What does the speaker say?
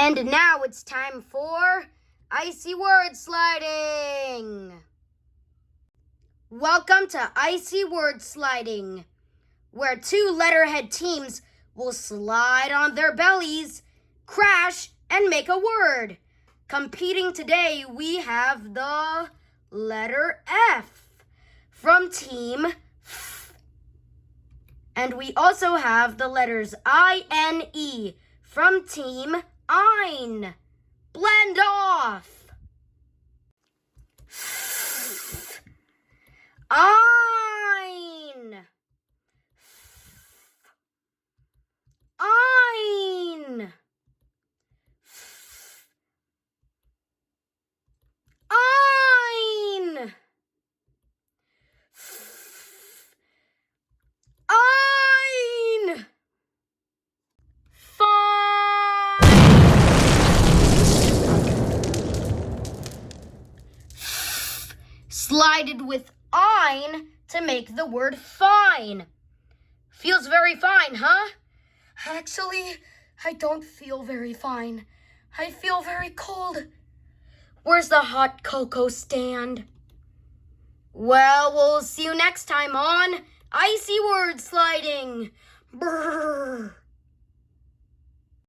And now it's time for Icy Word Sliding. Welcome to Icy Word Sliding, where two letterhead teams will slide on their bellies, crash, and make a word. Competing today, we have the letter F from Team F. And we also have the letters I-N-E from Team Ein. Blend off. Ein. Ein. Ein. Ein. Slided with ein to make the word fine. Feels very fine, huh? Actually, I don't feel very fine. I feel very cold. Where's the hot cocoa stand? Well, we'll see you next time on Icy Word Sliding. Brrr.